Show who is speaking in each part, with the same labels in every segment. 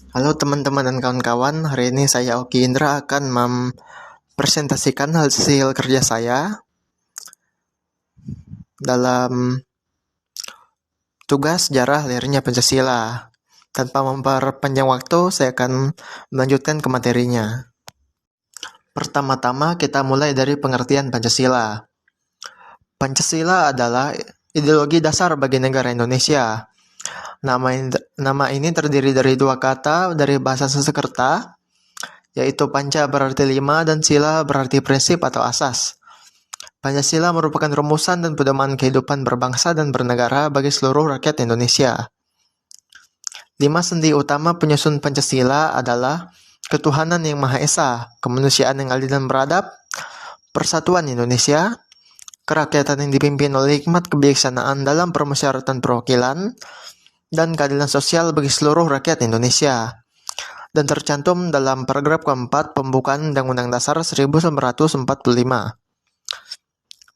Speaker 1: Halo teman-teman dan kawan-kawan, hari ini saya Oki Indra akan mempresentasikan hasil kerja saya dalam tugas sejarah lahirnya Pancasila. Tanpa memperpanjang waktu, saya akan melanjutkan ke materinya. Pertama-tama kita mulai dari pengertian Pancasila. Pancasila adalah ideologi dasar bagi negara Indonesia. Nama ini terdiri dari dua kata dari bahasa Sanskerta, yaitu panca berarti lima dan sila berarti prinsip atau asas. Pancasila merupakan rumusan dan pedoman kehidupan berbangsa dan bernegara bagi seluruh rakyat Indonesia. 5 sendi utama penyusun Pancasila adalah ketuhanan yang Maha Esa, kemanusiaan yang adil dan beradab, persatuan Indonesia, kerakyatan yang dipimpin oleh hikmat kebijaksanaan dalam permusyawaratan perwakilan, dan keadilan sosial bagi seluruh rakyat Indonesia, dan tercantum dalam paragraf keempat pembukaan Undang-Undang Dasar 1945.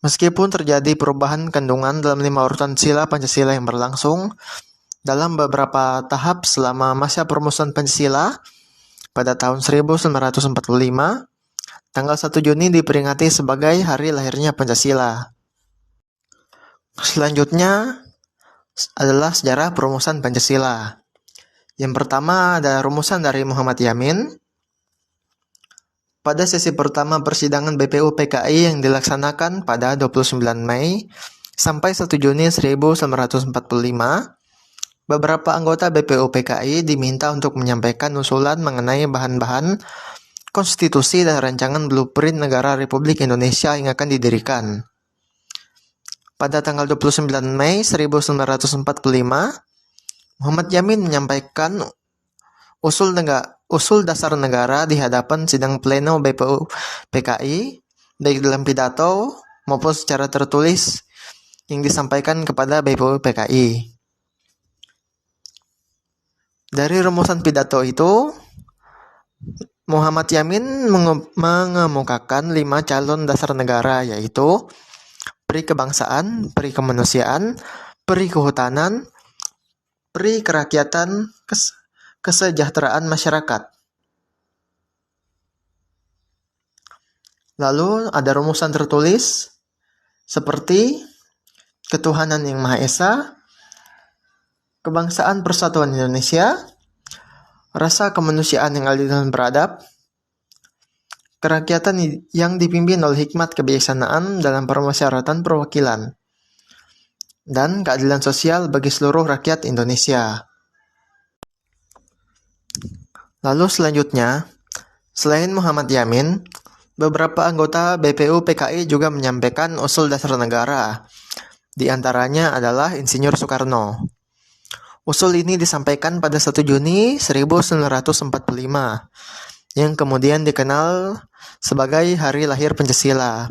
Speaker 1: Meskipun terjadi perubahan kandungan dalam 5 urutan sila Pancasila yang berlangsung dalam beberapa tahap selama masa perumusan Pancasila pada tahun 1945, tanggal 1 Juni diperingati sebagai hari lahirnya Pancasila. Selanjutnya adalah sejarah perumusan Pancasila. Yang pertama ada rumusan dari Muhammad Yamin. Pada sesi pertama persidangan BPU PKI yang dilaksanakan pada 29 Mei sampai 1 Juni 1945, beberapa anggota BPU PKI diminta untuk menyampaikan usulan mengenai bahan-bahan konstitusi dan rancangan blueprint negara Republik Indonesia yang akan didirikan. Pada tanggal 29 Mei 1945, Muhammad Yamin menyampaikan usul dasar negara di hadapan sidang pleno BPU PKI, baik dalam pidato maupun secara tertulis yang disampaikan kepada BPU PKI. Dari rumusan pidato itu, Muhammad Yamin mengemukakan 5 calon dasar negara, yaitu peri kebangsaan, peri kemanusiaan, peri kehutanan, peri kerakyatan, kesejahteraan masyarakat. Lalu ada rumusan tertulis seperti ketuhanan yang Maha Esa, kebangsaan persatuan Indonesia, rasa kemanusiaan yang adil dan beradab, kerakyatan yang dipimpin oleh hikmat kebijaksanaan dalam permusyawaratan perwakilan, dan keadilan sosial bagi seluruh rakyat Indonesia. Lalu selanjutnya, selain Muhammad Yamin, beberapa anggota BPU PKI juga menyampaikan usul dasar negara. Di antaranya adalah Insinyur Soekarno. Usul ini disampaikan pada 1 Juni 1945, yang kemudian dikenal sebagai Hari Lahir Pancasila.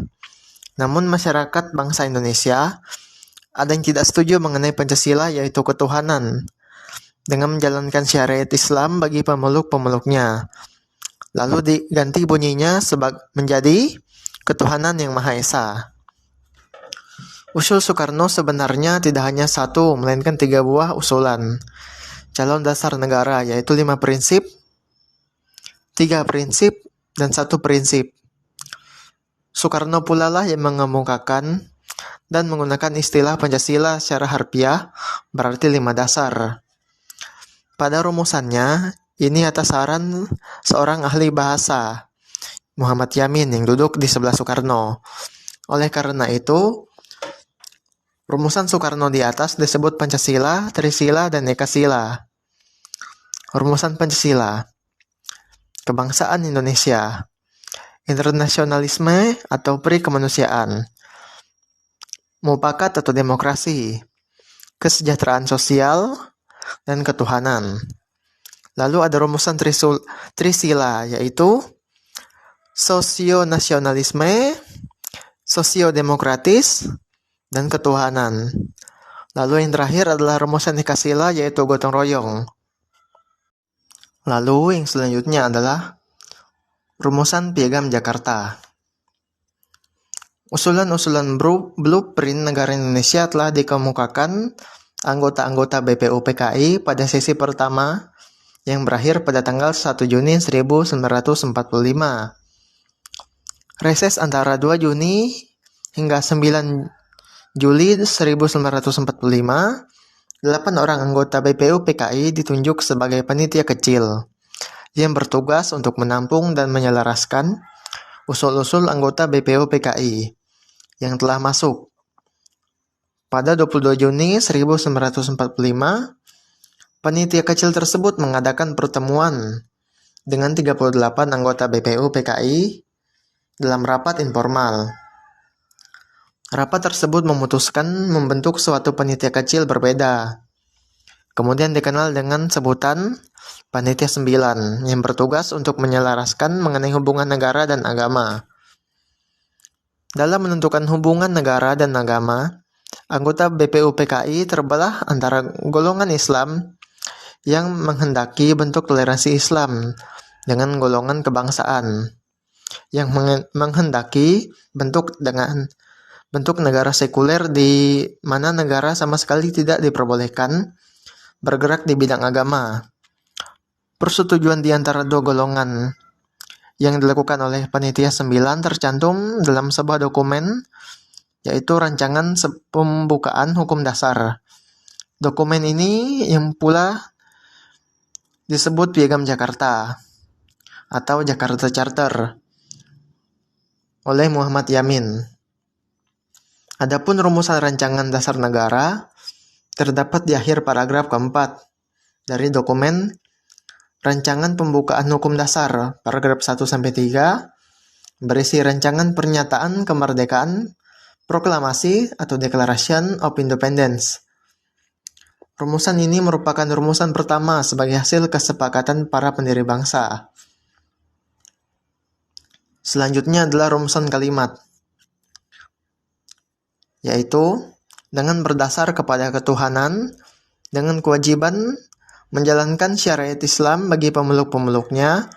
Speaker 1: Namun masyarakat bangsa Indonesia ada yang tidak setuju mengenai Pancasila, yaitu ketuhanan, dengan menjalankan syariat Islam bagi pemeluk-pemeluknya. Lalu diganti bunyinya menjadi ketuhanan yang Maha Esa. Usul Soekarno sebenarnya tidak hanya satu, melainkan 3 buah usulan calon dasar negara, yaitu 5 prinsip, 3 prinsip, dan 1 prinsip. Soekarno pula lah yang mengemukakan dan menggunakan istilah Pancasila secara harfiah, berarti 5 dasar. Pada rumusannya, ini atas saran seorang ahli bahasa, Muhammad Yamin, yang duduk di sebelah Soekarno. Oleh karena itu, rumusan Soekarno di atas disebut Pancasila, Trisila, dan Ekasila. Rumusan Pancasila: kebangsaan Indonesia, internasionalisme atau peri kemanusiaan, mufakat atau demokrasi, kesejahteraan sosial, dan ketuhanan. Lalu ada rumusan Trisila, yaitu sosionasionalisme, sosiodemokratis, dan ketuhanan. Lalu yang terakhir adalah rumusan Ekasila, yaitu gotong royong. Lalu yang selanjutnya adalah rumusan Piagam Jakarta. Usulan-usulan blueprint negara Indonesia telah dikemukakan anggota-anggota BPU PKI pada sesi pertama yang berakhir pada tanggal 1 Juni 1945. Reses antara 2 Juni hingga 9 Juli 1945, 8 orang anggota BPU PKI ditunjuk sebagai panitia kecil yang bertugas untuk menampung dan menyelaraskan usul-usul anggota BPU PKI yang telah masuk. Pada 22 Juni 1945, panitia kecil tersebut mengadakan pertemuan dengan 38 anggota BPU PKI dalam rapat informal. Rapat tersebut memutuskan membentuk suatu panitia kecil berbeda, kemudian dikenal dengan sebutan Panitia 9 yang bertugas untuk menyelaraskan mengenai hubungan negara dan agama. Dalam menentukan hubungan negara dan agama, anggota BPU PKI terbelah antara golongan Islam yang menghendaki bentuk toleransi Islam dengan golongan kebangsaan yang menghendaki bentuk negara sekuler di mana negara sama sekali tidak diperbolehkan bergerak di bidang agama. Persetujuan di antara dua golongan yang dilakukan oleh Panitia 9 tercantum dalam sebuah dokumen, yaitu Rancangan Pembukaan Hukum Dasar. Dokumen ini yang pula disebut Piagam Jakarta atau Jakarta Charter oleh Muhammad Yamin. Adapun rumusan rancangan dasar negara terdapat di akhir paragraf keempat dari dokumen Rancangan Pembukaan Hukum Dasar, paragraf 1-3, berisi rancangan pernyataan kemerdekaan, proklamasi atau Declaration of Independence. Rumusan ini merupakan rumusan pertama sebagai hasil kesepakatan para pendiri bangsa. Selanjutnya adalah rumusan kalimat, yaitu dengan berdasar kepada ketuhanan, dengan kewajiban menjalankan syariat Islam bagi pemeluk-pemeluknya,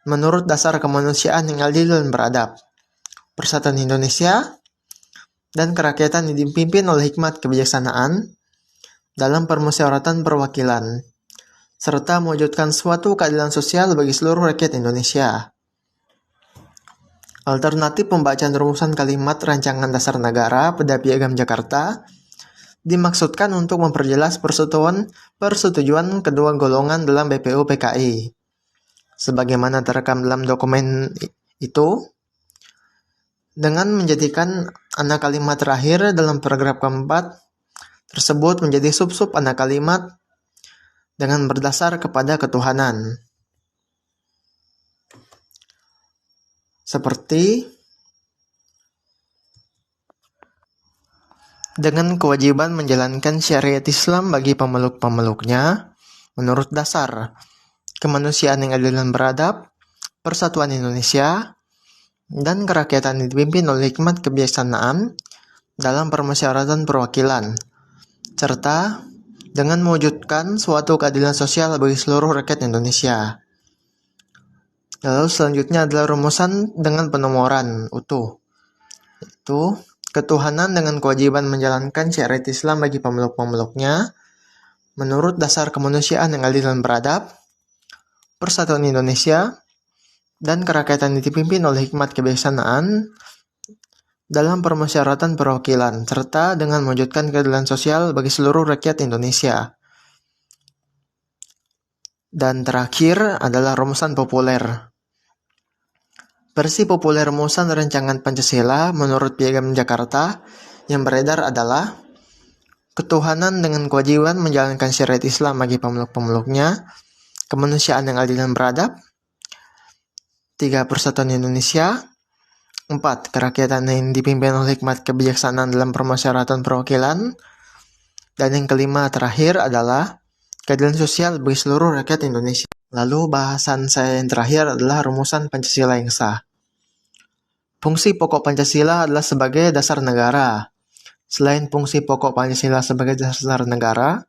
Speaker 1: menurut dasar kemanusiaan yang adil dan beradab, Persatuan Indonesia, dan kerakyatan yang dipimpin oleh hikmat kebijaksanaan dalam permusyawaratan perwakilan, serta mewujudkan suatu keadilan sosial bagi seluruh rakyat Indonesia. Alternatif pembacaan rumusan kalimat rancangan dasar negara pada Piagam Jakarta dimaksudkan untuk memperjelas persetujuan kedua golongan dalam BPU PKI. Sebagaimana terekam dalam dokumen itu, dengan menjadikan anak kalimat terakhir dalam paragraf keempat tersebut menjadi sub-sub anak kalimat dengan berdasar kepada ketuhanan. Seperti dengan kewajiban menjalankan syariat Islam bagi pemeluk-pemeluknya menurut dasar kemanusiaan yang adil dan beradab, Persatuan Indonesia, dan kerakyatan yang dipimpin oleh hikmat kebijaksanaan dalam permusyawaratan perwakilan, serta dengan mewujudkan suatu keadilan sosial bagi seluruh rakyat Indonesia. Lalu selanjutnya adalah rumusan dengan penomoran utuh, yaitu ketuhanan dengan kewajiban menjalankan syariat Islam bagi pemeluk-pemeluknya menurut dasar kemanusiaan yang adil dan beradab, Persatuan Indonesia, dan kerakyatan yang dipimpin oleh hikmat kebijaksanaan dalam permusyawaratan perwakilan, serta dengan mewujudkan keadilan sosial bagi seluruh rakyat Indonesia. Dan terakhir adalah rumusan populer. Versi populer rumusan rancangan Pancasila menurut Piagam Jakarta yang beredar adalah ketuhanan dengan kewajiban menjalankan syariat Islam bagi pemeluk-pemeluknya, kemanusiaan yang adil dan beradab, 3. Persatuan Indonesia, 4. Kerakyatan yang dipimpin oleh hikmat kebijaksanaan dalam permusyawaratan perwakilan, dan yang kelima terakhir adalah keadilan sosial bagi seluruh rakyat Indonesia. Lalu bahasan saya yang terakhir adalah rumusan Pancasila yang sah. Fungsi pokok Pancasila adalah sebagai dasar negara. Selain fungsi pokok Pancasila sebagai dasar negara,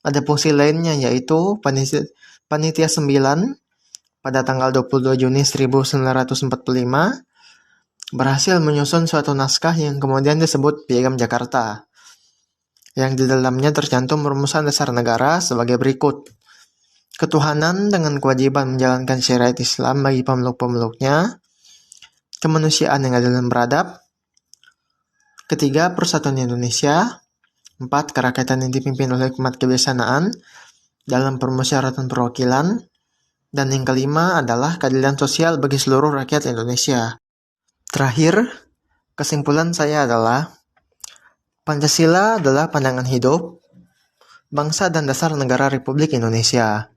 Speaker 1: ada fungsi lainnya yaitu Panitia 9 pada tanggal 22 Juni 1945 berhasil menyusun suatu naskah yang kemudian disebut Piagam Jakarta, yang di dalamnya tercantum rumusan dasar negara sebagai berikut. ketuhanan dengan kewajiban menjalankan syariat Islam bagi pemeluk-pemeluknya, kemanusiaan yang adil dan beradab, ketiga, persatuan Indonesia, 4, kerakyatan yang dipimpin oleh hikmat kebijaksanaan dalam permusyawaratan perwakilan, dan yang kelima adalah keadilan sosial bagi seluruh rakyat Indonesia. Terakhir, kesimpulan saya adalah Pancasila adalah pandangan hidup, bangsa dan dasar negara Republik Indonesia.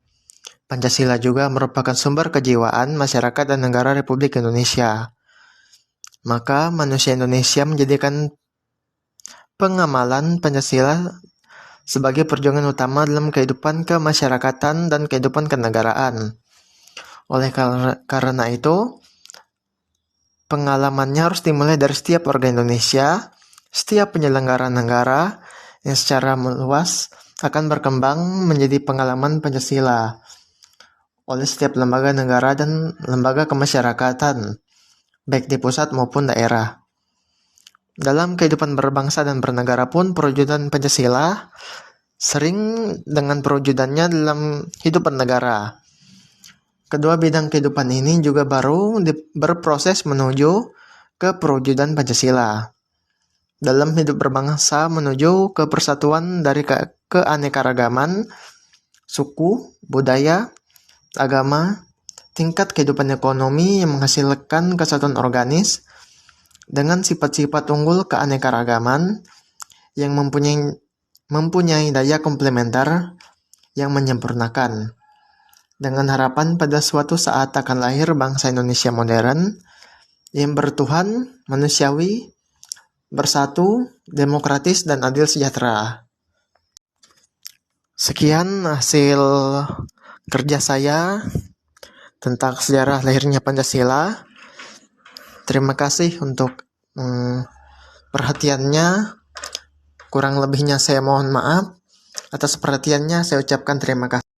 Speaker 1: Pancasila juga merupakan sumber kejiwaan masyarakat dan negara Republik Indonesia. Maka manusia Indonesia menjadikan pengamalan Pancasila sebagai perjuangan utama dalam kehidupan kemasyarakatan dan kehidupan kenegaraan. Oleh karena itu, pengalamannya harus dimulai dari setiap warga Indonesia, setiap penyelenggara negara yang secara luas akan berkembang menjadi pengalaman Pancasila oleh setiap lembaga negara dan lembaga kemasyarakatan, baik di pusat maupun daerah. Dalam kehidupan berbangsa dan bernegara pun perwujudan Pancasila sering dengan perwujudannya dalam hidup bernegara. Kedua bidang kehidupan ini juga baru berproses menuju ke perwujudan Pancasila. Dalam hidup berbangsa menuju ke persatuan dari keanekaragaman, suku, budaya, agama, tingkat kehidupan ekonomi yang menghasilkan kesatuan organis dengan sifat-sifat unggul keanekaragaman yang mempunyai daya komplementer yang menyempurnakan. Dengan harapan pada suatu saat akan lahir bangsa Indonesia modern yang bertuhan, manusiawi, bersatu, demokratis, dan adil sejahtera. Sekian hasil kerja saya tentang sejarah lahirnya Pancasila. Terima kasih untuk perhatiannya. Kurang lebihnya saya mohon maaf. Atas perhatiannya saya ucapkan terima kasih.